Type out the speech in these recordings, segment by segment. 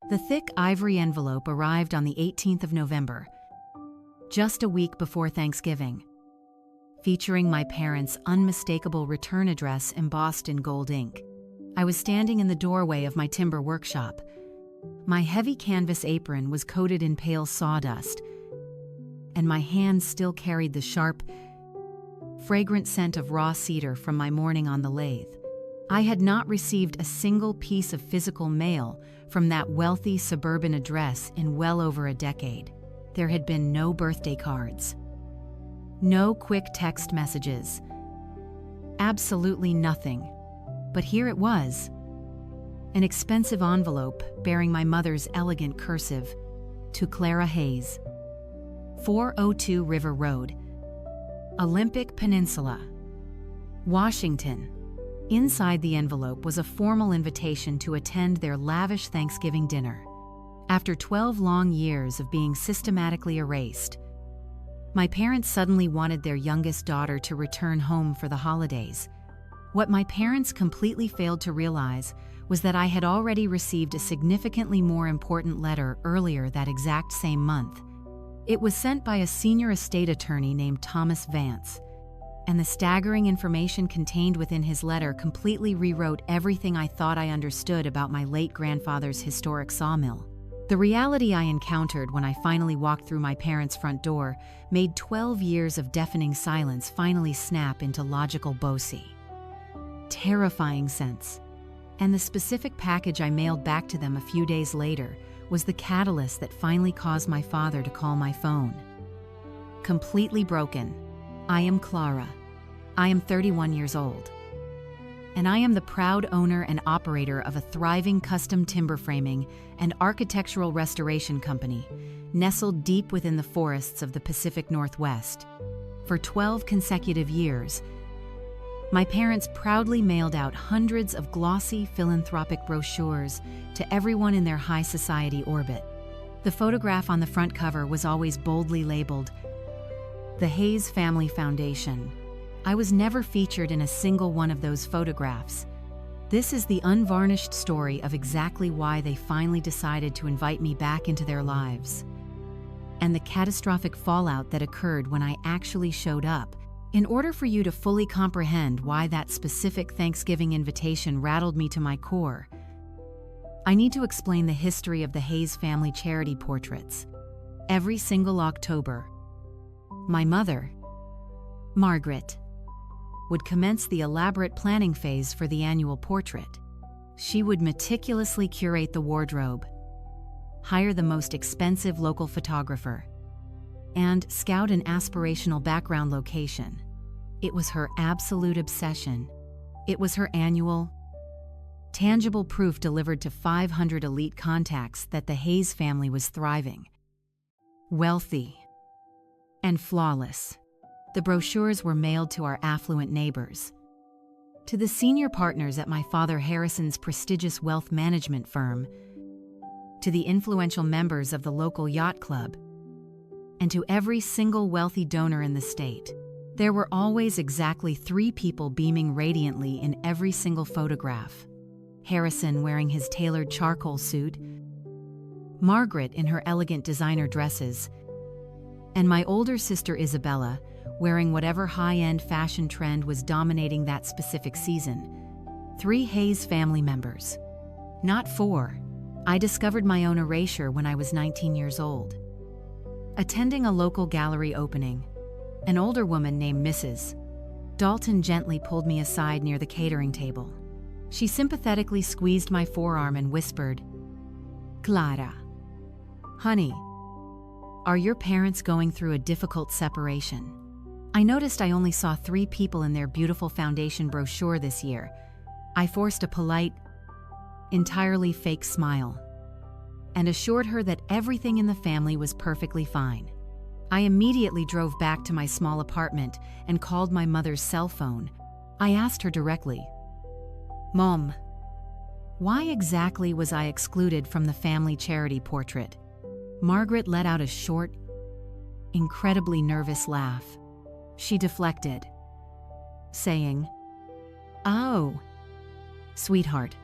The thick ivory envelope arrived on the 18th of November, just a week before Thanksgiving, featuring my parents' unmistakable return address embossed in gold ink. I was standing in the doorway of my timber workshop. My heavy canvas apron was coated in pale sawdust, and my hands still carried the sharp, fragrant scent of raw cedar from my morning on the lathe. I had not received a single piece of physical mail from that wealthy suburban address in well over a decade. There had been no birthday cards, no quick text messages, absolutely nothing. But here it was, an expensive envelope bearing my mother's elegant cursive, "To Clara Hayes, 402 River Road, Olympic Peninsula, Washington." Inside the envelope was a formal invitation to attend their lavish Thanksgiving dinner. After 12 long years of being systematically erased, my parents suddenly wanted their youngest daughter to return home for the holidays. What my parents completely failed to realize was that I had already received a significantly more important letter earlier that exact same month. It was sent by a senior estate attorney named Thomas Vance, and the staggering information contained within his letter completely rewrote everything I thought I understood about my late grandfather's historic sawmill. The reality I encountered when I finally walked through my parents' front door made 12 years of deafening silence finally snap into logical Bosey. Terrifying sense. And the specific package I mailed back to them a few days later was the catalyst that finally caused my father to call my phone. Completely broken. I am Clara. I am 31 years old. And I am the proud owner and operator of a thriving custom timber framing and architectural restoration company, nestled deep within the forests of the Pacific Northwest. For 12 consecutive years, my parents proudly mailed out hundreds of glossy philanthropic brochures to everyone in their high society orbit. The photograph on the front cover was always boldly labeled, "The Hayes Family Foundation." I was never featured in a single one of those photographs. This is the unvarnished story of exactly why they finally decided to invite me back into their lives, and the catastrophic fallout that occurred when I actually showed up. In order for you to fully comprehend why that specific Thanksgiving invitation rattled me to my core, I need to explain the history of the Hayes family charity portraits. Every single October, my mother, Margaret, would commence the elaborate planning phase for the annual portrait. She would meticulously curate the wardrobe, hire the most expensive local photographer, and scout an aspirational background location. It was her absolute obsession. It was her annual, tangible proof delivered to 500 elite contacts that the Hayes family was thriving, wealthy, and flawless. The brochures were mailed to our affluent neighbors, to the senior partners at my father Harrison's prestigious wealth management firm, to the influential members of the local yacht club, and to every single wealthy donor in the state. There were always exactly 3 people beaming radiantly in every single photograph. Harrison wearing his tailored charcoal suit, Margaret in her elegant designer dresses, and my older sister Isabella wearing whatever high-end fashion trend was dominating that specific season. 3 Hayes family members, not 4. I discovered my own erasure when I was 19 years old. Attending a local gallery opening, an older woman named Mrs. Dalton gently pulled me aside near the catering table. She sympathetically squeezed my forearm and whispered, "Clara, honey, are your parents going through a difficult separation?" I noticed I only saw 3 people in their beautiful foundation brochure this year. I forced a polite, entirely fake smile, and assured her that everything in the family was perfectly fine. I immediately drove back to my small apartment and called my mother's cell phone. I asked her directly, "Mom, why exactly was I excluded from the family charity portrait?" Margaret let out a short, incredibly nervous laugh. She deflected, saying, "Oh, sweetheart,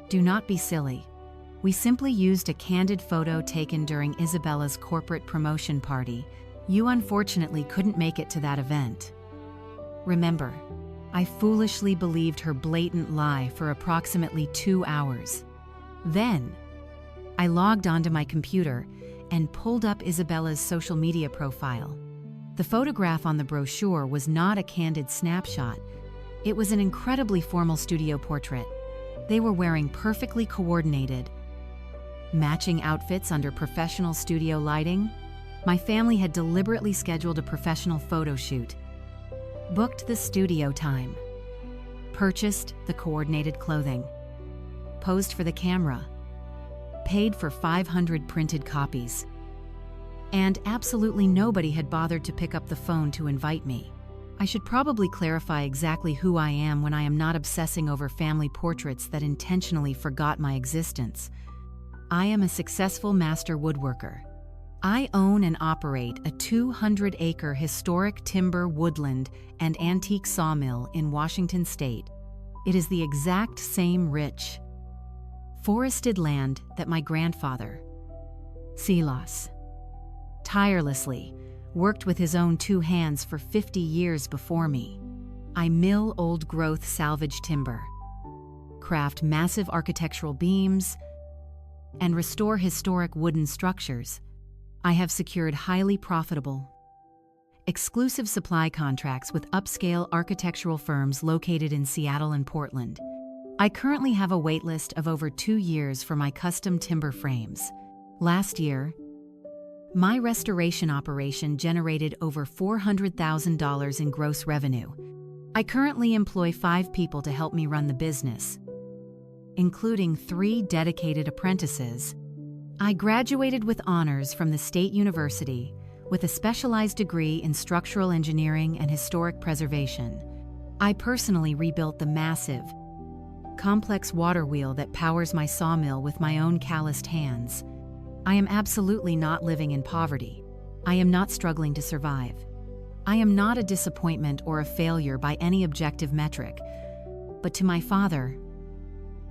do not be silly. We simply used a candid photo taken during Isabella's corporate promotion party. You unfortunately couldn't make it to that event. Remember, I foolishly believed her blatant lie for approximately 2 hours. Then, I logged onto my computer and pulled up Isabella's social media profile. The photograph on the brochure was not a candid snapshot. It was an incredibly formal studio portrait. They were wearing perfectly coordinated, matching outfits under professional studio lighting. My family had deliberately scheduled a professional photo shoot, booked the studio time, purchased the coordinated clothing, posed for the camera, paid for 500 printed copies. And absolutely nobody had bothered to pick up the phone to invite me. I should probably clarify exactly who I am when I am not obsessing over family portraits that intentionally forgot my existence. I am a successful master woodworker. I own and operate a 200-acre historic timber, woodland, and antique sawmill in Washington State. It is the exact same rich, forested land that my grandfather, Silas, tirelessly worked with his own 2 hands for 50 years before me. I mill old-growth salvage timber, craft massive architectural beams, and restore historic wooden structures. I have secured highly profitable, exclusive supply contracts with upscale architectural firms located in Seattle and Portland. I currently have a wait list of over 2 years for my custom timber frames. Last year, my restoration operation generated over $400,000 in gross revenue. I currently employ 5 people to help me run the business, including 3 dedicated apprentices. I graduated with honors from the State University with a specialized degree in structural engineering and historic preservation. I personally rebuilt the massive, complex water wheel that powers my sawmill with my own calloused hands. I am absolutely not living in poverty. I am not struggling to survive. I am not a disappointment or a failure by any objective metric. But to my father,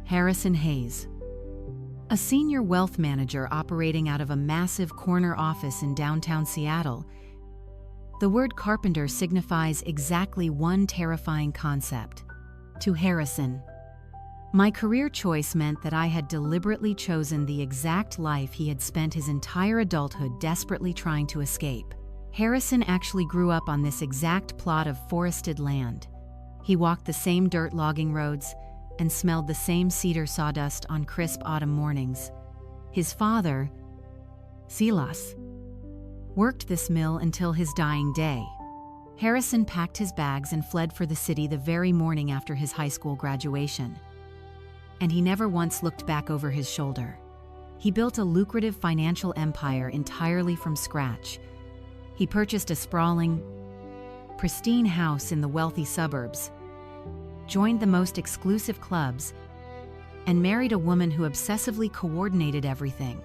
Harrison Hayes, a senior wealth manager operating out of a massive corner office in downtown Seattle, the word carpenter signifies exactly one terrifying concept. To Harrison, my career choice meant that I had deliberately chosen the exact life he had spent his entire adulthood desperately trying to escape. Harrison actually grew up on this exact plot of forested land. He walked the same dirt logging roads and smelled the same cedar sawdust on crisp autumn mornings. His father, Silas, worked this mill until his dying day. Harrison packed his bags and fled for the city the very morning after his high school graduation. And he never once looked back over his shoulder. He built a lucrative financial empire entirely from scratch. He purchased a sprawling, pristine house in the wealthy suburbs, joined the most exclusive clubs, and married a woman who obsessively coordinated everything.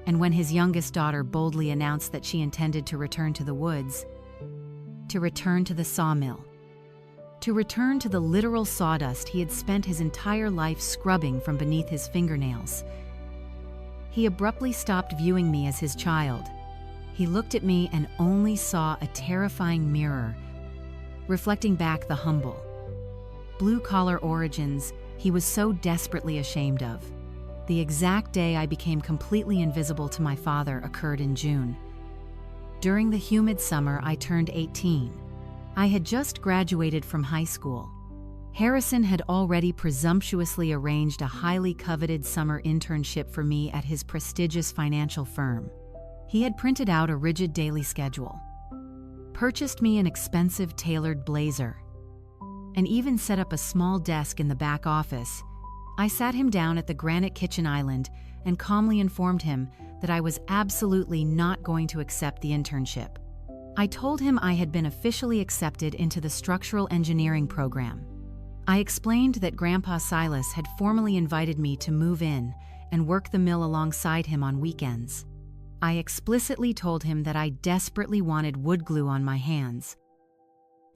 And when his youngest daughter boldly announced that she intended to return to the woods, to return to the sawmill, to return to the literal sawdust he had spent his entire life scrubbing from beneath his fingernails, he abruptly stopped viewing me as his child. He looked at me and only saw a terrifying mirror, reflecting back the humble, blue-collar origins he was so desperately ashamed of. The exact day I became completely invisible to my father occurred in June. During the humid summer, I turned 18. I had just graduated from high school. Harrison had already presumptuously arranged a highly coveted summer internship for me at his prestigious financial firm. He had printed out a rigid daily schedule, purchased me an expensive tailored blazer, and even set up a small desk in the back office. I sat him down at the granite kitchen island and calmly informed him that I was absolutely not going to accept the internship. I told him I had been officially accepted into the structural engineering program. I explained that Grandpa Silas had formally invited me to move in and work the mill alongside him on weekends. I explicitly told him that I desperately wanted wood glue on my hands,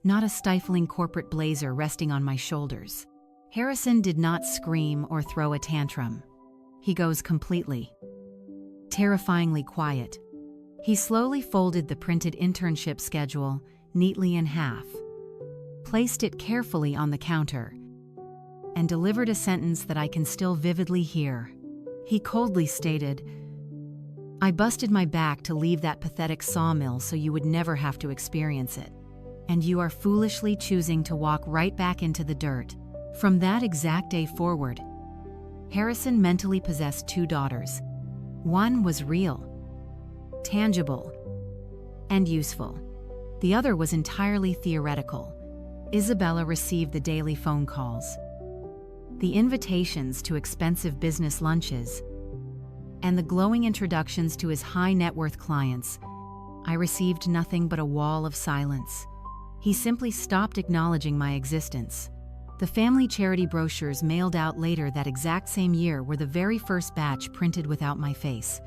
not a stifling corporate blazer resting on my shoulders. Harrison did not scream or throw a tantrum. He goes completely, terrifyingly quiet. He slowly folded the printed internship schedule neatly in half, placed it carefully on the counter, and delivered a sentence that I can still vividly hear. He coldly stated, "I busted my back to leave that pathetic sawmill so you would never have to experience it. And you are foolishly choosing to walk right back into the dirt." From that exact day forward, Harrison mentally possessed two daughters. One was real, tangible, and useful. The other was entirely theoretical. Isabella received the daily phone calls, the invitations to expensive business lunches, and the glowing introductions to his high-net-worth clients. I received nothing but a wall of silence. He simply stopped acknowledging my existence. The family charity brochures mailed out later that exact same year were the very first batch printed without my face.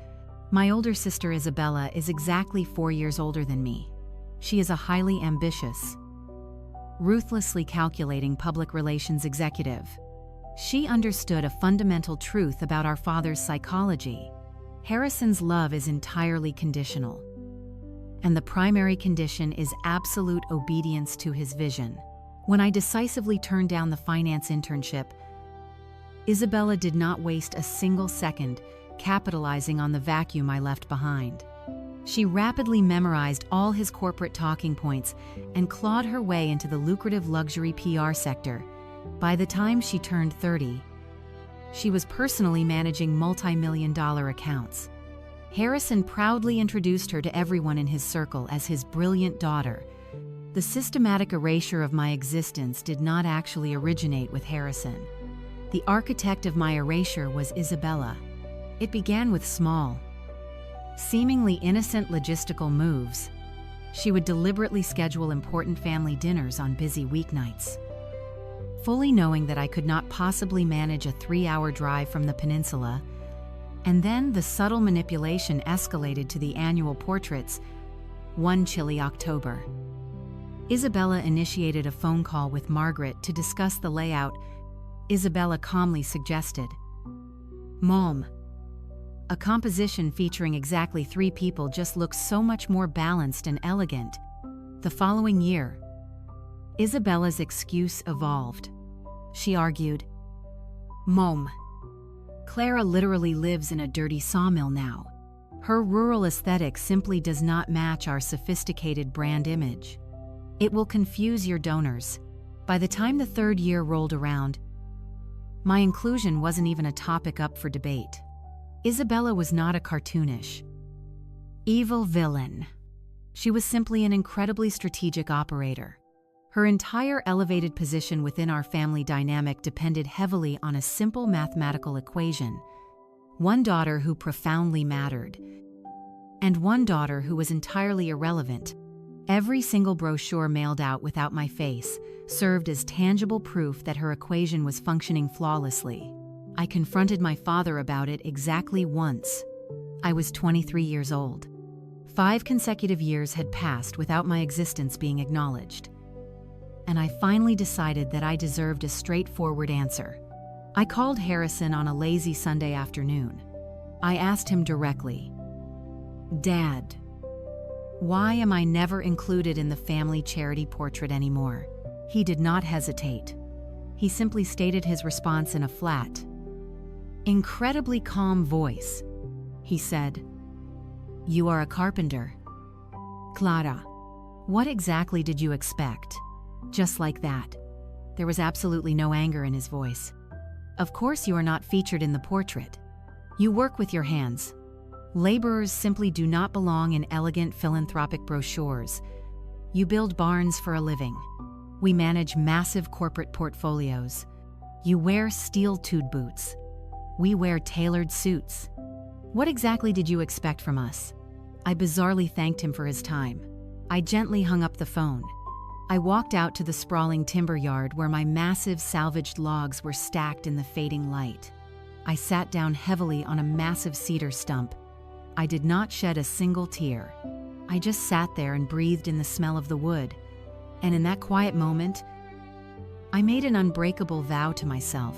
My older sister Isabella is exactly 4 years older than me. She is a highly ambitious, ruthlessly calculating public relations executive. She understood a fundamental truth about our father's psychology. Harrison's love is entirely conditional, and the primary condition is absolute obedience to his vision. When I decisively turned down the finance internship, Isabella did not waste a single second capitalizing on the vacuum I left behind. She rapidly memorized all his corporate talking points and clawed her way into the lucrative luxury PR sector. By the time she turned 30, she was personally managing multi-million-dollar accounts. Harrison proudly introduced her to everyone in his circle as his brilliant daughter. The systematic erasure of my existence did not actually originate with Harrison. The architect of my erasure was Isabella. It began with small, seemingly innocent logistical moves. She would deliberately schedule important family dinners on busy weeknights, fully knowing that I could not possibly manage a 3-hour drive from the peninsula. And then the subtle manipulation escalated to the annual portraits. One chilly October, Isabella initiated a phone call with Margaret to discuss the layout. Isabella calmly suggested, "Mom, a composition featuring exactly 3 people just looks so much more balanced and elegant." The following year, Isabella's excuse evolved. She argued, "Mom, Clara literally lives in a dirty sawmill now. Her rural aesthetic simply does not match our sophisticated brand image. It will confuse your donors." By the time the 3rd year rolled around, my inclusion wasn't even a topic up for debate. Isabella was not a cartoonish, evil villain. She was simply an incredibly strategic operator. Her entire elevated position within our family dynamic depended heavily on a simple mathematical equation: one daughter who profoundly mattered, and one daughter who was entirely irrelevant. Every single brochure mailed out without my face served as tangible proof that her equation was functioning flawlessly. I confronted my father about it exactly once. I was 23 years old. 5 consecutive years had passed without my existence being acknowledged. And I finally decided that I deserved a straightforward answer. I called Harrison on a lazy Sunday afternoon. I asked him directly, "Dad, why am I never included in the family charity portrait anymore?" He did not hesitate. He simply stated his response in a flat, incredibly calm voice. He said, "You are a carpenter. Clara, what exactly did you expect?" Just like that. There was absolutely no anger in his voice. "Of course you are not featured in the portrait. You work with your hands. Laborers simply do not belong in elegant philanthropic brochures. You build barns for a living. We manage massive corporate portfolios. You wear steel-toed boots. We wear tailored suits. What exactly did you expect from us?" I bizarrely thanked him for his time. I gently hung up the phone. I walked out to the sprawling timber yard where my massive salvaged logs were stacked in the fading light. I sat down heavily on a massive cedar stump. I did not shed a single tear. I just sat there and breathed in the smell of the wood. And in that quiet moment, I made an unbreakable vow to myself.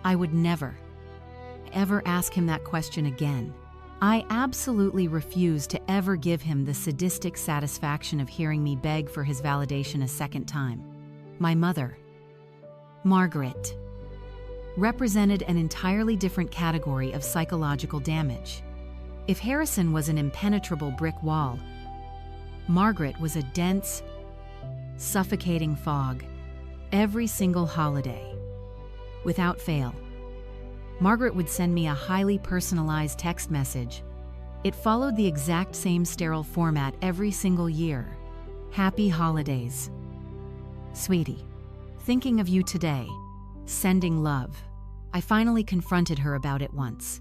I would never, ever ask him that question again. I absolutely refused to ever give him the sadistic satisfaction of hearing me beg for his validation a second time. My mother, Margaret, represented an entirely different category of psychological damage. If Harrison was an impenetrable brick wall, Margaret was a dense, suffocating fog every single holiday. Without fail, Margaret would send me a highly personalized text message. It followed the exact same sterile format every single year. Happy holidays. Sweetie, thinking of you today. Sending love. I finally confronted her about it once.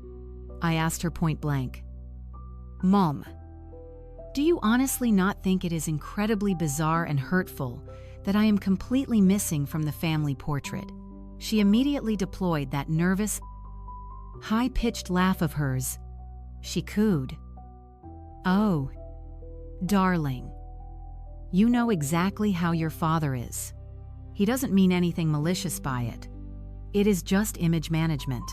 I asked her point blank, Mom, do you honestly not think it is incredibly bizarre and hurtful that I am completely missing from the family portrait? She immediately deployed that nervous, high-pitched laugh of hers. She cooed. Oh, darling. You know exactly how your father is. He doesn't mean anything malicious by it. It is just image management.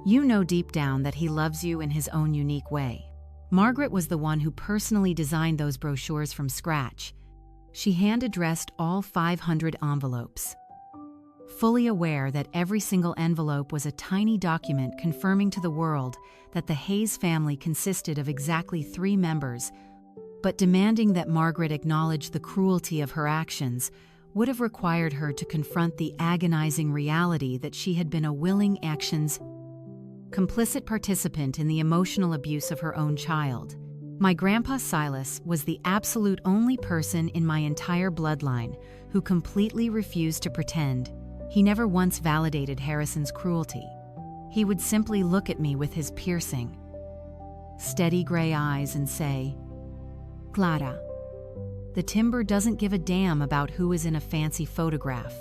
You know deep down that he loves you in his own unique way. Margaret was the one who personally designed those brochures from scratch. She hand-addressed all 500 envelopes, fully aware that every single envelope was a tiny document confirming to the world that the Hayes family consisted of exactly 3 members, but demanding that Margaret acknowledge the cruelty of her actions would have required her to confront the agonizing reality that she had been a willing complicit participant in the emotional abuse of her own child. My grandpa Silas was the absolute only person in my entire bloodline who completely refused to pretend. He never once validated Harrison's cruelty. He would simply look at me with his piercing, steady gray eyes and say, Clara, the timber doesn't give a damn about who is in a fancy photograph.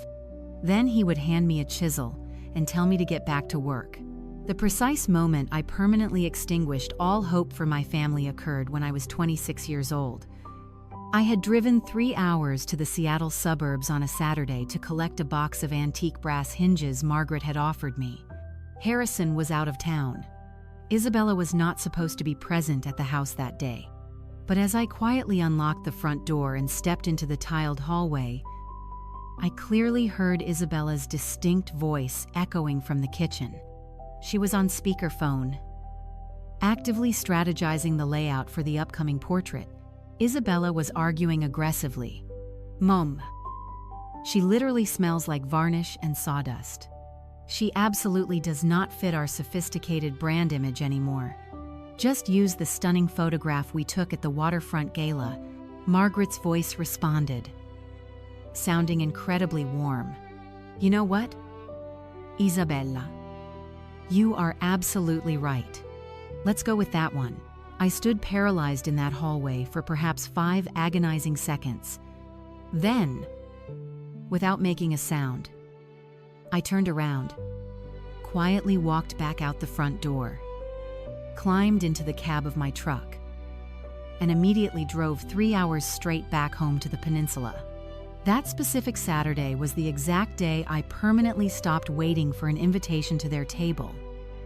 Then he would hand me a chisel and tell me to get back to work. The precise moment I permanently extinguished all hope for my family occurred when I was 26 years old. I had driven 3 hours to the Seattle suburbs on a Saturday to collect a box of antique brass hinges Margaret had offered me. Harrison was out of town. Isabella was not supposed to be present at the house that day. But as I quietly unlocked the front door and stepped into the tiled hallway, I clearly heard Isabella's distinct voice echoing from the kitchen. She was on speakerphone, actively strategizing the layout for the upcoming portrait. Isabella was arguing aggressively. Mom, she literally smells like varnish and sawdust. She absolutely does not fit our sophisticated brand image anymore. Just use the stunning photograph we took at the waterfront gala, Margaret's voice responded, sounding incredibly warm. You know what? Isabella, you are absolutely right. Let's go with that one. I stood paralyzed in that hallway for perhaps 5 agonizing seconds. Then, without making a sound, I turned around, quietly walked back out the front door, climbed into the cab of my truck, and immediately drove 3 hours straight back home to the peninsula. That specific Saturday was the exact day I permanently stopped waiting for an invitation to their table.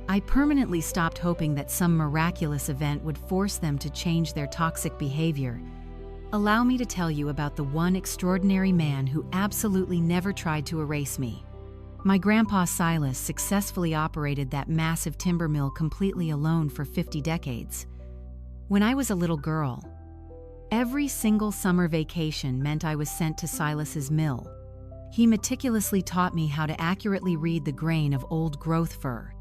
I permanently stopped hoping that some miraculous event would force them to change their toxic behavior. Allow me to tell you about the one extraordinary man who absolutely never tried to erase me. My grandpa Silas successfully operated that massive timber mill completely alone for 50 decades. When I was a little girl, every single summer vacation meant I was sent to Silas's mill. He meticulously taught me how to accurately read the grain of old-growth fir.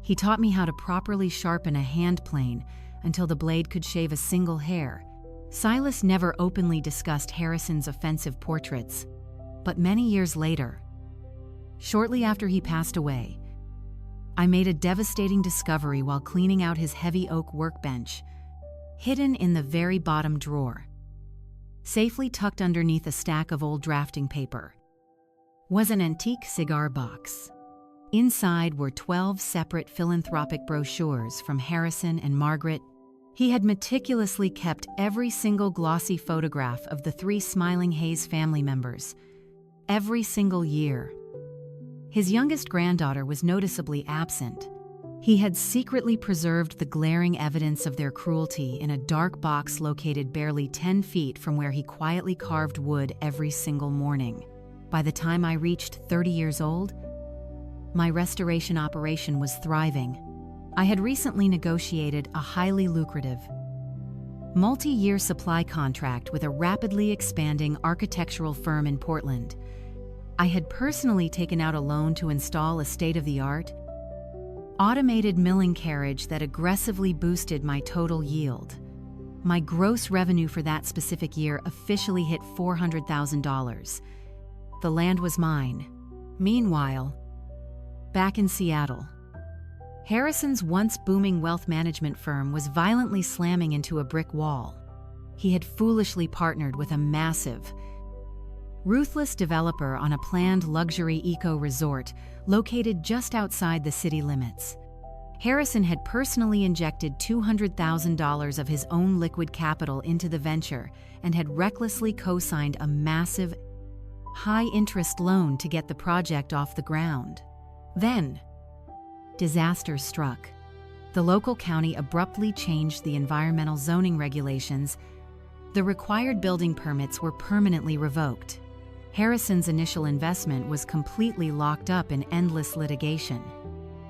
He taught me how to properly sharpen a hand plane until the blade could shave a single hair. Silas never openly discussed Harrison's offensive portraits, but many years later, shortly after he passed away, I made a devastating discovery while cleaning out his heavy oak workbench, hidden in the very bottom drawer, safely tucked underneath a stack of old drafting paper, was an antique cigar box. Inside were 12 separate philanthropic brochures from Harrison and Margaret. He had meticulously kept every single glossy photograph of the 3 smiling Hayes family members, every single year. His youngest granddaughter was noticeably absent, He had secretly preserved the glaring evidence of their cruelty in a dark box located barely 10 feet from where he quietly carved wood every single morning. By the time I reached 30 years old, my restoration operation was thriving. I had recently negotiated a highly lucrative, multi-year supply contract with a rapidly expanding architectural firm in Portland. I had personally taken out a loan to install a state-of-the-art, automated milling carriage that aggressively boosted my total yield. My gross revenue for that specific year officially hit $400,000. The land was mine. Meanwhile, back in Seattle, Harrison's once booming wealth management firm was violently slamming into a brick wall. He had foolishly partnered with a massive, ruthless developer on a planned luxury eco-resort located just outside the city limits. Harrison had personally injected $200,000 of his own liquid capital into the venture and had recklessly co-signed a massive, high-interest loan to get the project off the ground. Then, disaster struck. The local county abruptly changed the environmental zoning regulations. The required building permits were permanently revoked. Harrison's initial investment was completely locked up in endless litigation.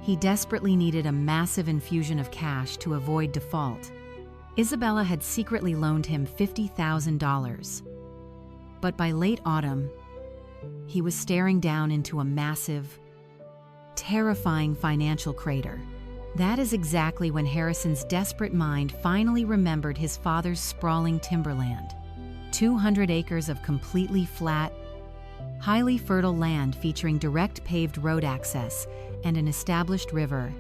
He desperately needed a massive infusion of cash to avoid default. Isabella had secretly loaned him $50,000. But by late autumn, he was staring down into a massive, terrifying financial crater. That is exactly when Harrison's desperate mind finally remembered his father's sprawling timberland. 200 acres of completely flat, highly fertile land featuring direct paved road access and an established river.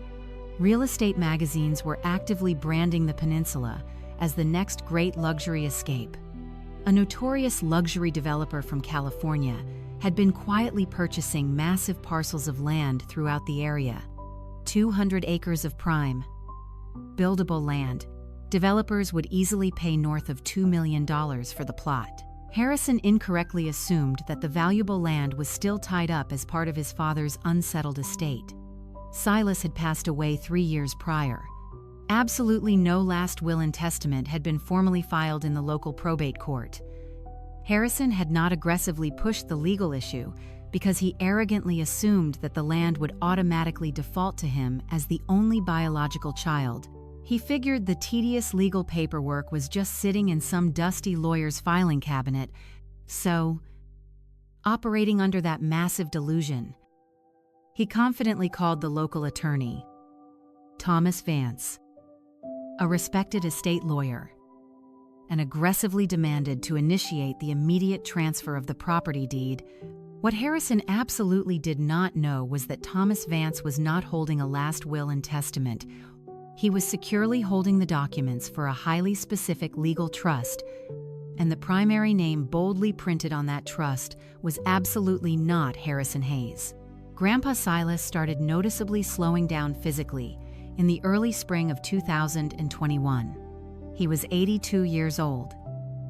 Real estate magazines were actively branding the peninsula as the next great luxury escape. A notorious luxury developer from California had been quietly purchasing massive parcels of land throughout the area. 200 acres of prime, buildable land. Developers would easily pay north of $2 million for the plot. Harrison incorrectly assumed that the valuable land was still tied up as part of his father's unsettled estate. Silas had passed away 3 years prior. Absolutely no last will and testament had been formally filed in the local probate court. Harrison had not aggressively pushed the legal issue because he arrogantly assumed that the land would automatically default to him as the only biological child. He figured the tedious legal paperwork was just sitting in some dusty lawyer's filing cabinet, so, operating under that massive delusion, he confidently called the local attorney, Thomas Vance, a respected estate lawyer, and aggressively demanded to initiate the immediate transfer of the property deed. What Harrison absolutely did not know was that Thomas Vance was not holding a last will and testament. He was securely holding the documents for a highly specific legal trust, and the primary name boldly printed on that trust was absolutely not Harrison Hayes. Grandpa Silas started noticeably slowing down physically in the early spring of 2021. He was 82 years old.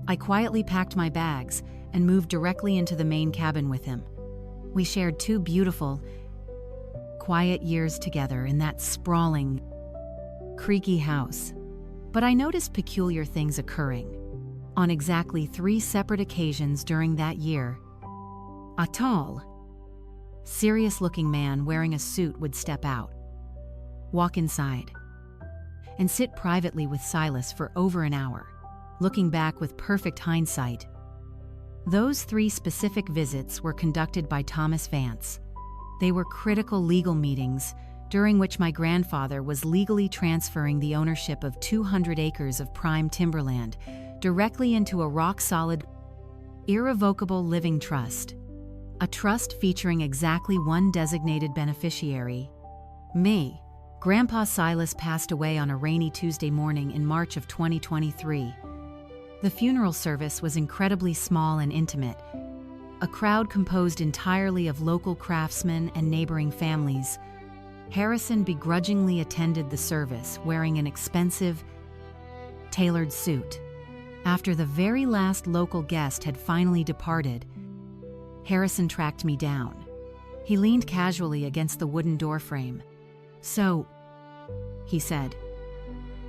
I quietly packed my bags and moved directly into the main cabin with him. We shared 2 beautiful, quiet years together in that sprawling, creaky house. But I noticed peculiar things occurring. On exactly 3 separate occasions during that year, a tall, serious-looking man wearing a suit would step out, walk inside, and sit privately with Silas for over an hour. Looking back with perfect hindsight, those 3 specific visits were conducted by Thomas Vance. They were critical legal meetings during which my grandfather was legally transferring the ownership of 200 acres of prime timberland directly into a rock-solid, irrevocable living trust. A trust featuring exactly one designated beneficiary, me. Grandpa Silas passed away on a rainy Tuesday morning in March of 2023. The funeral service was incredibly small and intimate. A crowd composed entirely of local craftsmen and neighboring families. Harrison begrudgingly attended the service wearing an expensive, tailored suit. After the very last local guest had finally departed, Harrison tracked me down. He leaned casually against the wooden doorframe. "So, he said,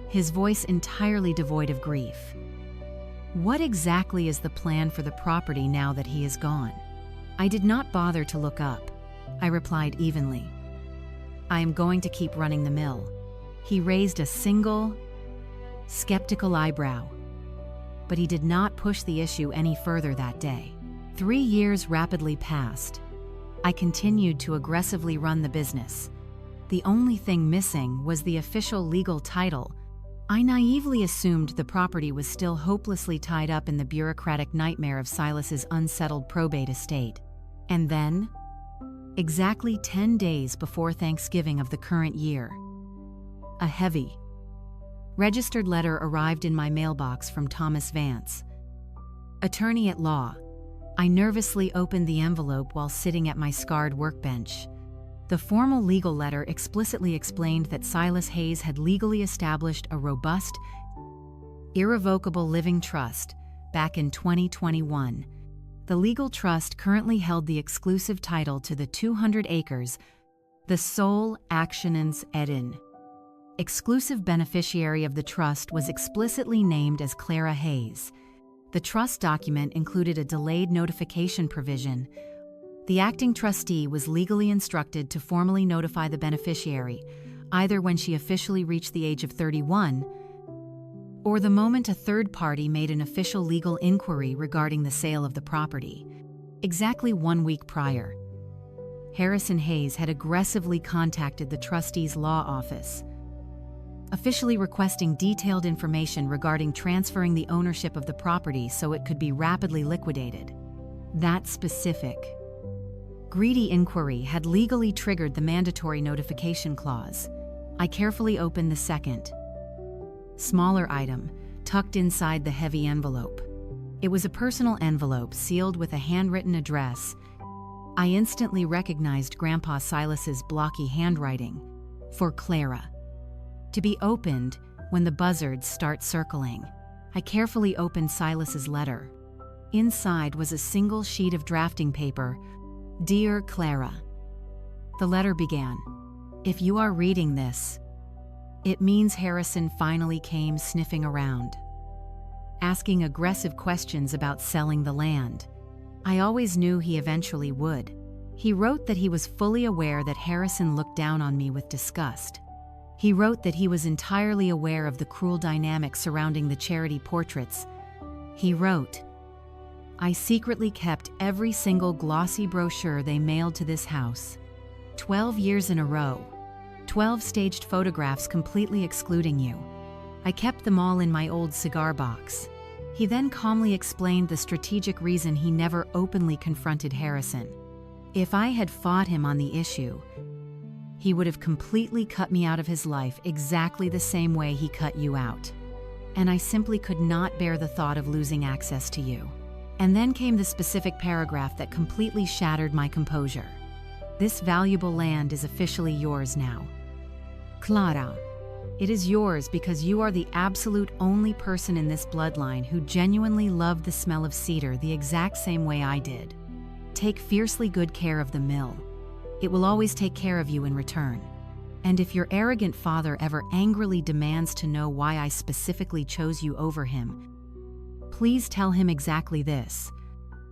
his voice entirely devoid of grief. What exactly is the plan for the property now that he is gone? I did not bother to look up. I replied evenly. I am going to keep running the mill. He raised a single, skeptical eyebrow, but he did not push the issue any further that day. 3 years rapidly passed. I continued to aggressively run the business. The only thing missing was the official legal title. I naively assumed the property was still hopelessly tied up in the bureaucratic nightmare of Silas's unsettled probate estate. And then, exactly 10 days before Thanksgiving of the current year, a heavy, registered letter arrived in my mailbox from Thomas Vance, attorney at law. I nervously opened the envelope while sitting at my scarred workbench. The formal legal letter explicitly explained that Silas Hayes had legally established a robust, irrevocable living trust back in 2021. The legal trust currently held the exclusive title to the 200 acres, the sole actionans edin. Exclusive beneficiary of the trust was explicitly named as Clara Hayes. The trust document included a delayed notification provision. The acting trustee was legally instructed to formally notify the beneficiary, either when she officially reached the age of 31 or the moment a third party made an official legal inquiry regarding the sale of the property. Exactly 1 week prior, Harrison Hayes had aggressively contacted the trustee's law office, officially requesting detailed information regarding transferring the ownership of the property so it could be rapidly liquidated. That specific, greedy inquiry had legally triggered the mandatory notification clause. I carefully opened the second, smaller item, tucked inside the heavy envelope. It was a personal envelope sealed with a handwritten address. I instantly recognized Grandpa Silas's blocky handwriting. For Clara. To be opened when the buzzards start circling. I carefully opened Silas's letter. Inside was a single sheet of drafting paper. Dear Clara. The letter began, "If you are reading this, it means Harrison finally came sniffing around, asking aggressive questions about selling the land. I always knew he eventually would." He wrote that he was fully aware that Harrison looked down on me with disgust. He wrote that he was entirely aware of the cruel dynamic surrounding the charity portraits. He wrote, "I secretly kept every single glossy brochure they mailed to this house. 12 years in a row. 12 staged photographs completely excluding you. I kept them all in my old cigar box." He then calmly explained the strategic reason he never openly confronted Harrison. If I had fought him on the issue, he would have completely cut me out of his life exactly the same way he cut you out. And I simply could not bear the thought of losing access to you. And then came the specific paragraph that completely shattered my composure. "This valuable land is officially yours now. Clara, it is yours because you are the absolute only person in this bloodline who genuinely loved the smell of cedar the exact same way I did. Take fiercely good care of the mill. It will always take care of you in return. And if your arrogant father ever angrily demands to know why I specifically chose you over him, please tell him exactly this.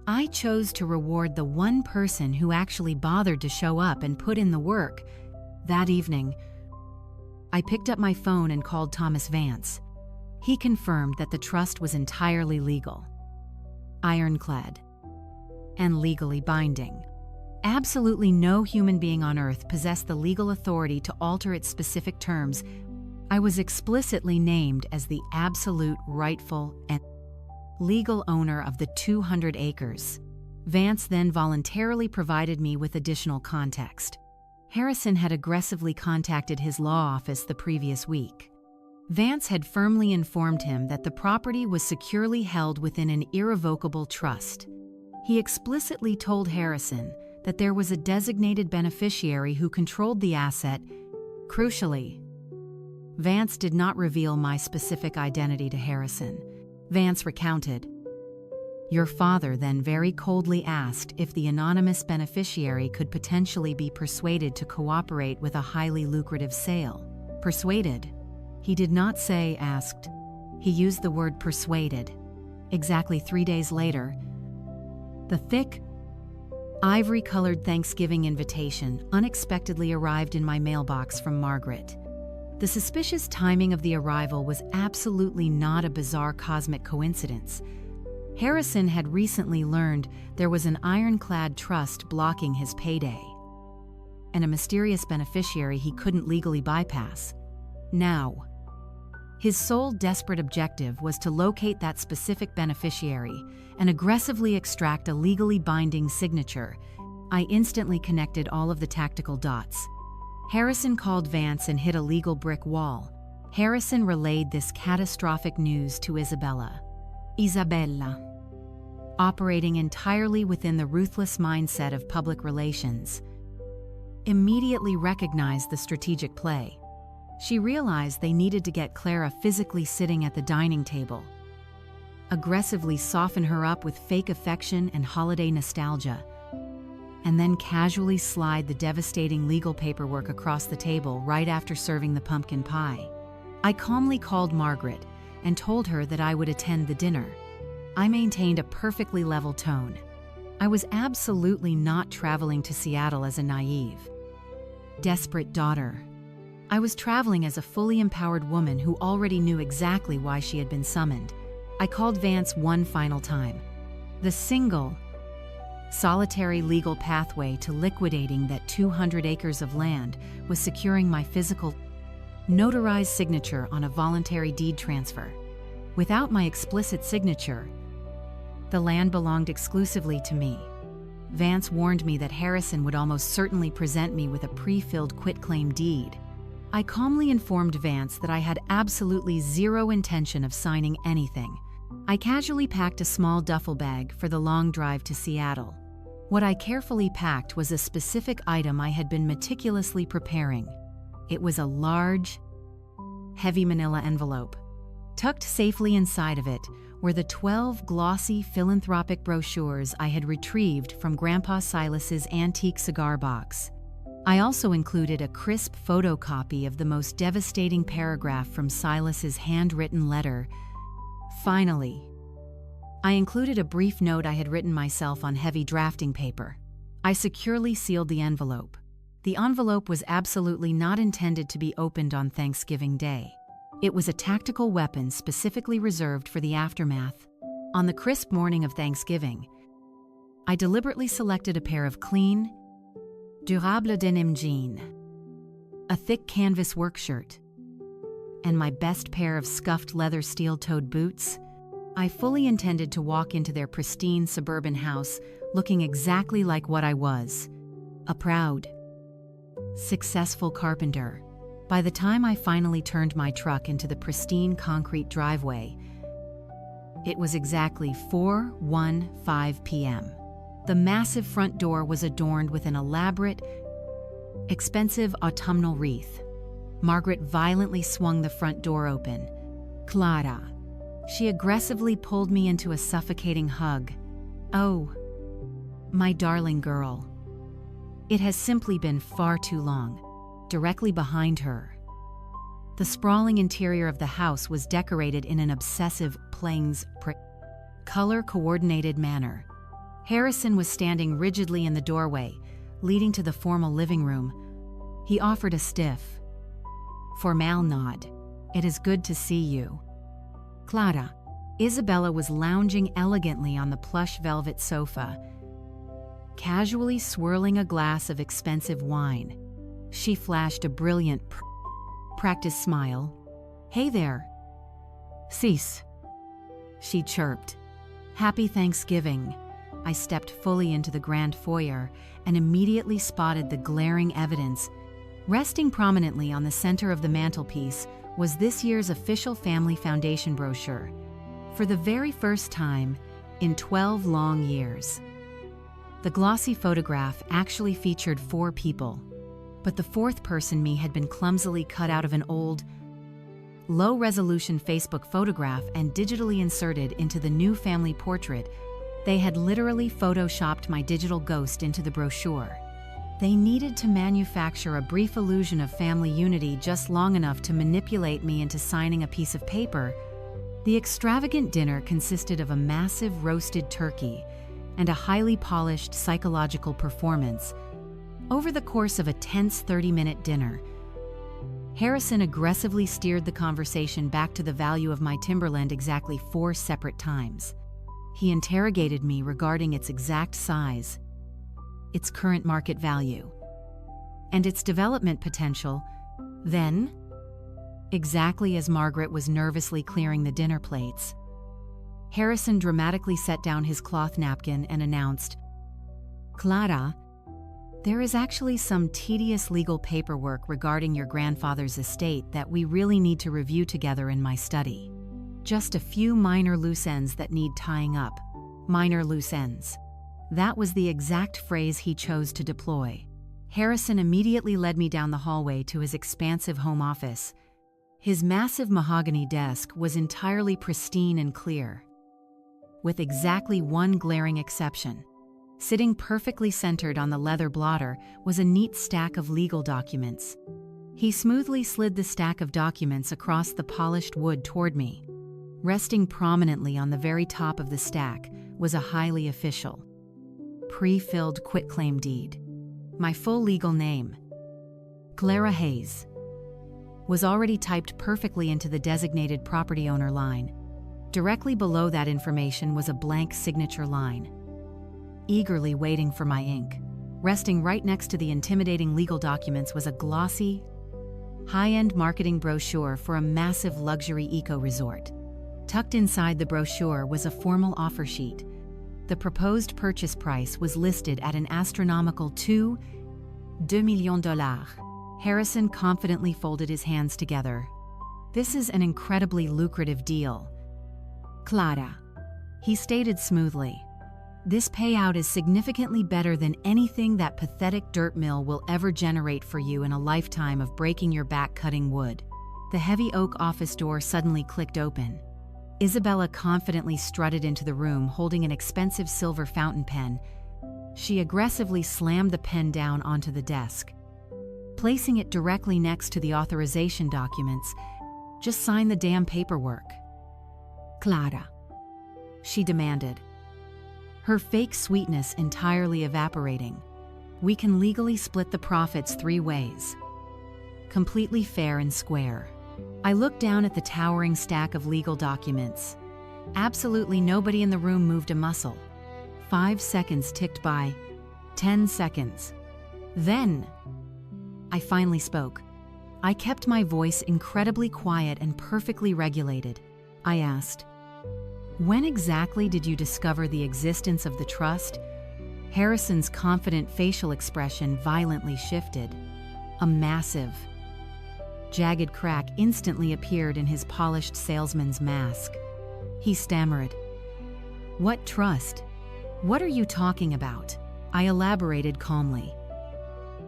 I chose to reward the one person who actually bothered to show up and put in the work." That evening, I picked up my phone and called Thomas Vance. He confirmed that the trust was entirely legal, ironclad, and legally binding. Absolutely no human being on earth possessed the legal authority to alter its specific terms. I was explicitly named as the absolute rightful and legal owner of the 200 acres. Vance then voluntarily provided me with additional context. Harrison had aggressively contacted his law office the previous week. Vance had firmly informed him that the property was securely held within an irrevocable trust. He explicitly told Harrison that there was a designated beneficiary who controlled the asset. Crucially, Vance did not reveal my specific identity to Harrison. Vance recounted, "Your father then very coldly asked if the anonymous beneficiary could potentially be persuaded to cooperate with a highly lucrative sale. Persuaded? He did not say asked. He used the word persuaded. Exactly 3 days later, the thick, ivory-colored Thanksgiving invitation unexpectedly arrived in my mailbox from Margaret. The suspicious timing of the arrival was absolutely not a bizarre cosmic coincidence. Harrison had recently learned there was an ironclad trust blocking his payday, and a mysterious beneficiary he couldn't legally bypass. Now, his sole desperate objective was to locate that specific beneficiary and aggressively extract a legally binding signature. I instantly connected all of the tactical dots. Harrison called Vance and hit a legal brick wall. Harrison relayed this catastrophic news to Isabella. Isabella, operating entirely within the ruthless mindset of public relations, immediately recognized the strategic play. She realized they needed to get Clara physically sitting at the dining table, aggressively soften her up with fake affection and holiday nostalgia, and then casually slide the devastating legal paperwork across the table right after serving the pumpkin pie. I calmly called Margaret and told her that I would attend the dinner. I maintained a perfectly level tone. I was absolutely not traveling to Seattle as a naive, desperate daughter. I was traveling as a fully empowered woman who already knew exactly why she had been summoned. I called Vance one final time. The single, solitary legal pathway to liquidating that 200 acres of land was securing my physical, notarized signature on a voluntary deed transfer. Without my explicit signature, the land belonged exclusively to me. Vance warned me that Harrison would almost certainly present me with a pre-filled quitclaim deed. I calmly informed Vance that I had absolutely zero intention of signing anything. I casually packed a small duffel bag for the long drive to Seattle. What I carefully packed was a specific item I had been meticulously preparing. It was a large, heavy manila envelope. Tucked safely inside of it were the 12 glossy philanthropic brochures I had retrieved from Grandpa Silas's antique cigar box. I also included a crisp photocopy of the most devastating paragraph from Silas's handwritten letter. Finally, I included a brief note I had written myself on heavy drafting paper. I securely sealed the envelope. The envelope was absolutely not intended to be opened on Thanksgiving Day. It was a tactical weapon specifically reserved for the aftermath. On the crisp morning of Thanksgiving, I deliberately selected a pair of clean, durable denim jeans, a thick canvas work shirt, and my best pair of scuffed leather steel-toed boots. I fully intended to walk into their pristine suburban house looking exactly like what I was, a proud, successful carpenter. By the time I finally turned my truck into the pristine concrete driveway, it was exactly 4:15 p.m. The massive front door was adorned with an elaborate, expensive autumnal wreath. Margaret violently swung the front door open. Clara. She aggressively pulled me into a suffocating hug. Oh, my darling girl. It has simply been far too long. Directly behind her, the sprawling interior of the house was decorated in an obsessive, color-coordinated manner. Harrison was standing rigidly in the doorway, leading to the formal living room. He offered a stiff, formal nod. "It is good to see you, Clara." Isabella was lounging elegantly on the plush velvet sofa, casually swirling a glass of expensive wine. She flashed a brilliant, practiced smile. "Hey there, sis," she chirped. "Happy Thanksgiving." I stepped fully into the grand foyer and immediately spotted the glaring evidence. Resting prominently on the center of the mantelpiece was this year's official Family Foundation brochure. For the very first time in 12 long years, the glossy photograph actually featured 4 people. But the fourth person, me, had been clumsily cut out of an old, low-resolution Facebook photograph and digitally inserted into the new family portrait. They had literally photoshopped my digital ghost into the brochure. They needed to manufacture a brief illusion of family unity just long enough to manipulate me into signing a piece of paper. The extravagant dinner consisted of a massive roasted turkey and a highly polished psychological performance. Over the course of a tense 30-minute dinner, Harrison aggressively steered the conversation back to the value of my Timberland exactly 4 separate times. He interrogated me regarding its exact size, its current market value, and its development potential. Then, exactly as Margaret was nervously clearing the dinner plates, Harrison dramatically set down his cloth napkin and announced, "Clara, there is actually some tedious legal paperwork regarding your grandfather's estate that we really need to review together in my study. Just a few minor loose ends that need tying up." Minor loose ends. That was the exact phrase he chose to deploy. Harrison immediately led me down the hallway to his expansive home office. His massive mahogany desk was entirely pristine and clear, with exactly one glaring exception. Sitting perfectly centered on the leather blotter was a neat stack of legal documents. He smoothly slid the stack of documents across the polished wood toward me. Resting prominently on the very top of the stack was a highly official, pre-filled quitclaim deed. My full legal name, Clara Hayes, was already typed perfectly into the designated property owner line. Directly below that information was a blank signature line. Eagerly waiting for my ink, resting right next to the intimidating legal documents was a glossy, high-end marketing brochure for a massive luxury eco-resort. Tucked inside the brochure was a formal offer sheet. The proposed purchase price was listed at an astronomical $2 million. Harrison confidently folded his hands together. "This is an incredibly lucrative deal, Clara," he stated smoothly. "This payout is significantly better than anything that pathetic dirt mill will ever generate for you in a lifetime of breaking your back cutting wood." The heavy oak office door suddenly clicked open. Isabella confidently strutted into the room holding an expensive silver fountain pen. She aggressively slammed the pen down onto the desk, placing it directly next to the authorization documents. "Just sign the damn paperwork, Clara," she demanded, her fake sweetness entirely evaporating. "We can legally split the profits 3 ways. Completely fair and square." I looked down at the towering stack of legal documents. Absolutely nobody in the room moved a muscle. 5 seconds ticked by. 10 seconds. Then, I finally spoke. I kept my voice incredibly quiet and perfectly regulated. I asked, "When exactly did you discover the existence of the trust?" Harrison's confident facial expression violently shifted. A massive, jagged crack instantly appeared in his polished salesman's mask. He stammered, "What trust? What are you talking about?" I elaborated calmly.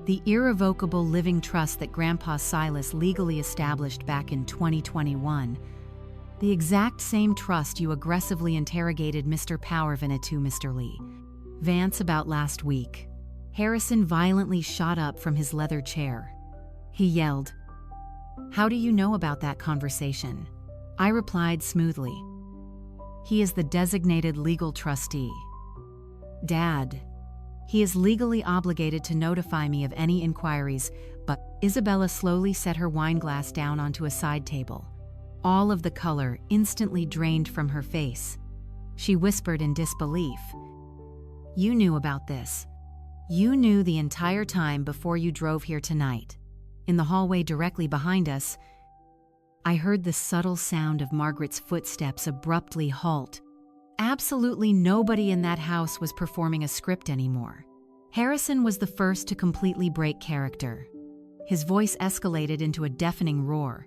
"The irrevocable living trust that Grandpa Silas legally established back in 2021. The exact same trust you aggressively interrogated Mr. Powervin to, Mr. Lee Vance, about last week." Harrison violently shot up from his leather chair. He yelled, "How do you know about that conversation?" I replied smoothly, "He is the designated legal trustee. Dad, he is legally obligated to notify me of any inquiries." But Isabella slowly set her wineglass down onto a side table. All of the color instantly drained from her face. She whispered in disbelief, "You knew about this. You knew the entire time before you drove here tonight." In the hallway directly behind us, I heard the subtle sound of Margaret's footsteps abruptly halt. Absolutely nobody in that house was performing a script anymore. Harrison was the first to completely break character. His voice escalated into a deafening roar.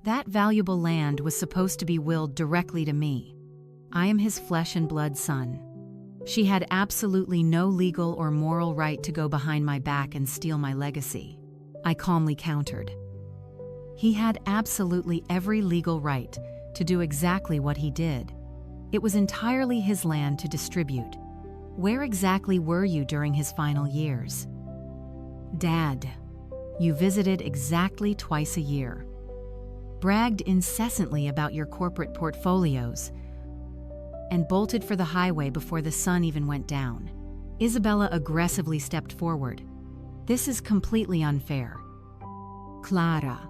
That valuable land was supposed to be willed directly to me. I am his flesh and blood son. She had absolutely no legal or moral right to go behind my back and steal my legacy. I calmly countered. He had absolutely every legal right to do exactly what he did. It was entirely his land to distribute. Where exactly were you during his final years? Dad, you visited exactly twice a year. Bragged incessantly about your corporate portfolios, and bolted for the highway before the sun even went down. Isabella aggressively stepped forward. This is completely unfair. Clara,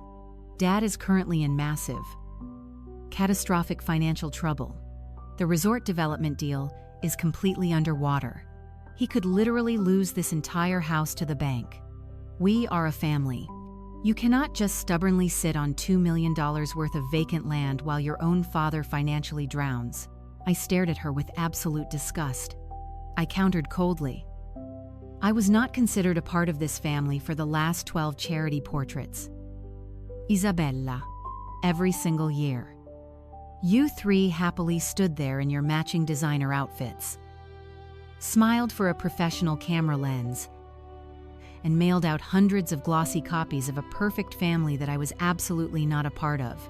Dad is currently in massive, catastrophic financial trouble. The resort development deal is completely underwater. He could literally lose this entire house to the bank. We are a family. You cannot just stubbornly sit on $2 million worth of vacant land while your own father financially drowns. I stared at her with absolute disgust. I countered coldly. I was not considered a part of this family for the last 12 charity portraits. Isabella, every single year. You three happily stood there in your matching designer outfits, smiled for a professional camera lens, and mailed out hundreds of glossy copies of a perfect family that I was absolutely not a part of.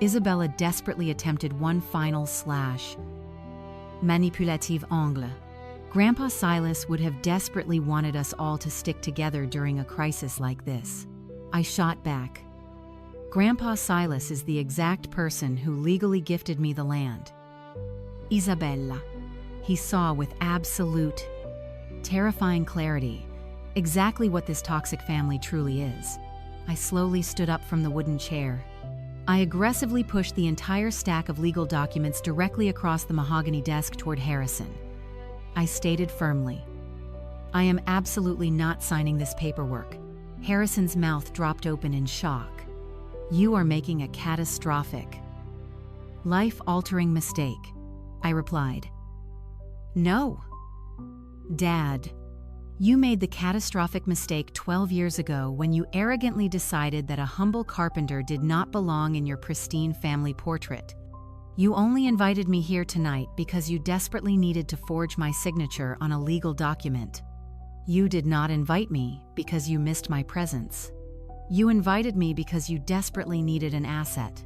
Isabella desperately attempted one final slash. Manipulative angle. Grandpa Silas would have desperately wanted us all to stick together during a crisis like this. I shot back. Grandpa Silas is the exact person who legally gifted me the land. Isabella. He saw with absolute, terrifying clarity exactly what this toxic family truly is. I slowly stood up from the wooden chair. I aggressively pushed the entire stack of legal documents directly across the mahogany desk toward Harrison. I stated firmly, I am absolutely not signing this paperwork. Harrison's mouth dropped open in shock. You are making a catastrophic, life-altering mistake, I replied. No. Dad, you made the catastrophic mistake 12 years ago when you arrogantly decided that a humble carpenter did not belong in your pristine family portrait. You only invited me here tonight because you desperately needed to forge my signature on a legal document. You did not invite me because you missed my presence. You invited me because you desperately needed an asset.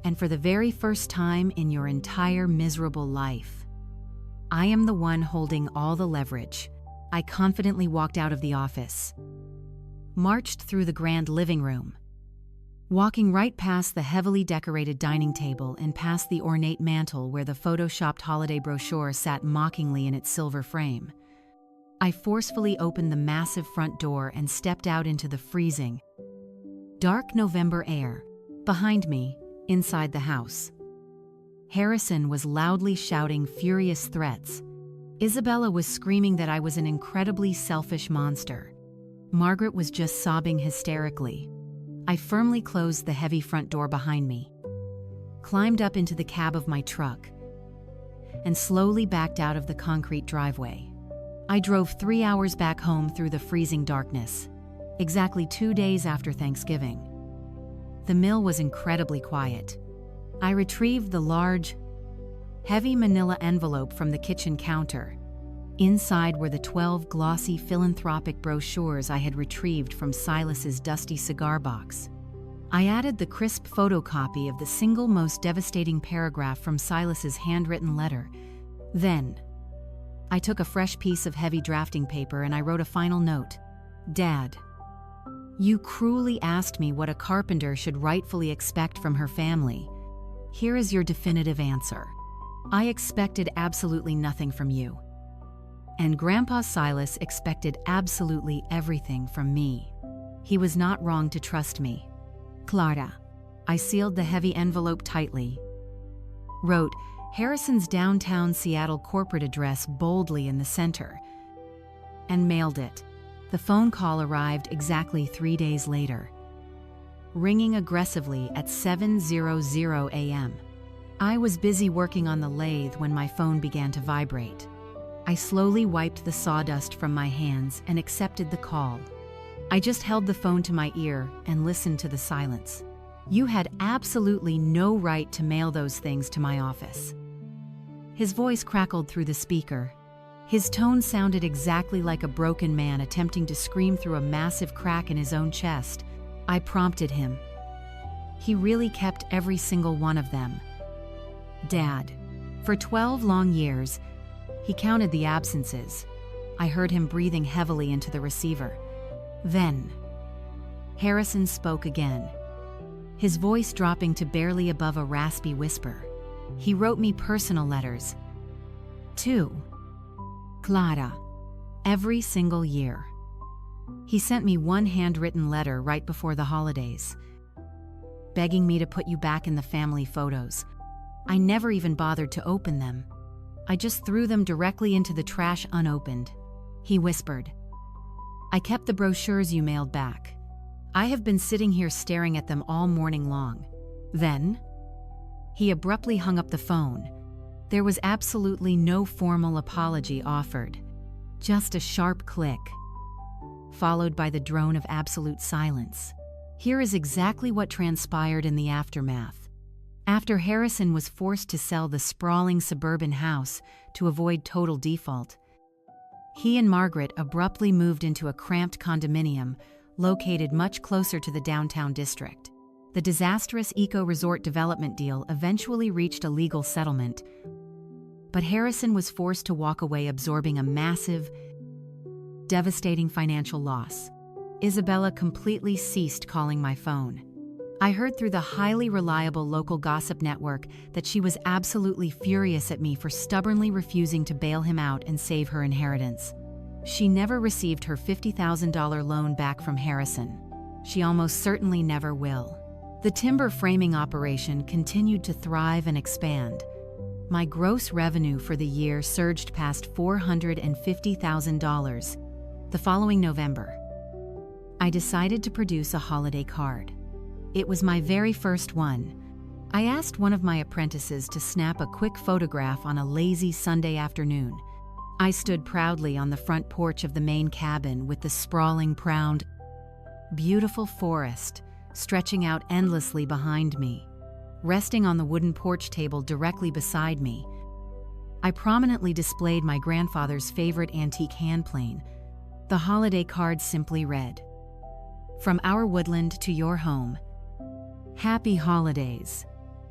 And for the very first time in your entire miserable life, I am the one holding all the leverage. I confidently walked out of the office, marched through the grand living room, walking right past the heavily decorated dining table and past the ornate mantel where the photoshopped holiday brochure sat mockingly in its silver frame. I forcefully opened the massive front door and stepped out into the freezing, dark November air. Behind me, inside the house, Harrison was loudly shouting furious threats. Isabella was screaming that I was an incredibly selfish monster. Margaret was just sobbing hysterically. I firmly closed the heavy front door behind me, climbed up into the cab of my truck, and slowly backed out of the concrete driveway. I drove 3 hours back home through the freezing darkness, exactly 2 days after Thanksgiving. The mill was incredibly quiet. I retrieved the large, heavy manila envelope from the kitchen counter. Inside were the 12 glossy philanthropic brochures I had retrieved from Silas's dusty cigar box. I added the crisp photocopy of the single most devastating paragraph from Silas's handwritten letter. Then, I took a fresh piece of heavy drafting paper and I wrote a final note. Dad, you cruelly asked me what a carpenter should rightfully expect from her family. Here is your definitive answer. I expected absolutely nothing from you. And Grandpa Silas expected absolutely everything from me. He was not wrong to trust me. Clara. I sealed the heavy envelope tightly, wrote Harrison's downtown Seattle corporate address boldly in the center, and mailed it. The phone call arrived exactly 3 days later, ringing aggressively at 7:00 a.m. I was busy working on the lathe when my phone began to vibrate. I slowly wiped the sawdust from my hands and accepted the call. I just held the phone to my ear and listened to the silence. You had absolutely no right to mail those things to my office. His voice crackled through the speaker. His tone sounded exactly like a broken man attempting to scream through a massive crack in his own chest. I prompted him. He really kept every single one of them. Dad. For 12 long years, he counted the absences. I heard him breathing heavily into the receiver. Then, Harrison spoke again, his voice dropping to barely above a raspy whisper. He wrote me personal letters. To Clara. Every single year. He sent me one handwritten letter right before the holidays, begging me to put you back in the family photos. I never even bothered to open them. I just threw them directly into the trash unopened. He whispered, I kept the brochures you mailed back. I have been sitting here staring at them all morning long. Then, he abruptly hung up the phone. There was absolutely no formal apology offered. Just a sharp click, followed by the drone of absolute silence. Here is exactly what transpired in the aftermath. After Harrison was forced to sell the sprawling suburban house to avoid total default, he and Margaret abruptly moved into a cramped condominium located much closer to the downtown district. The disastrous eco-resort development deal eventually reached a legal settlement, but Harrison was forced to walk away absorbing a massive, devastating financial loss. Isabella completely ceased calling my phone. I heard through the highly reliable local gossip network that she was absolutely furious at me for stubbornly refusing to bail him out and save her inheritance. She never received her $50,000 loan back from Harrison. She almost certainly never will. The timber framing operation continued to thrive and expand. My gross revenue for the year surged past $450,000. The following November, I decided to produce a holiday card. It was my very first one. I asked one of my apprentices to snap a quick photograph on a lazy Sunday afternoon. I stood proudly on the front porch of the main cabin with the sprawling, beautiful forest stretching out endlessly behind me. Resting on the wooden porch table directly beside me, I prominently displayed my grandfather's favorite antique handplane. The holiday card simply read, From our woodland to your home. Happy holidays.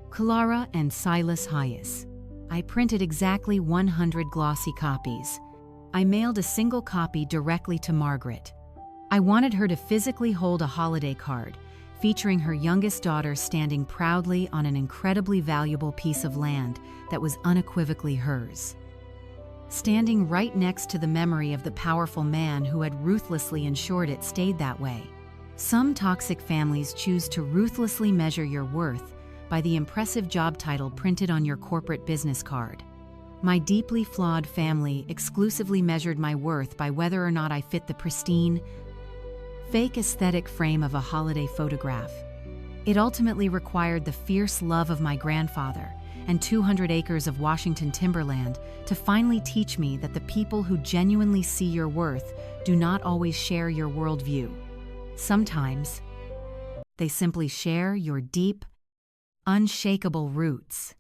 Clara and Silas Hayes. I printed exactly 100 glossy copies. I mailed a single copy directly to Margaret. I wanted her to physically hold a holiday card, featuring her youngest daughter standing proudly on an incredibly valuable piece of land that was unequivocally hers, standing right next to the memory of the powerful man who had ruthlessly ensured it stayed that way. Some toxic families choose to ruthlessly measure your worth by the impressive job title printed on your corporate business card. My deeply flawed family exclusively measured my worth by whether or not I fit the pristine, fake aesthetic frame of a holiday photograph. It ultimately required the fierce love of my grandfather and 200 acres of Washington timberland to finally teach me that the people who genuinely see your worth do not always share your worldview. Sometimes, they simply share your deep, unshakable roots.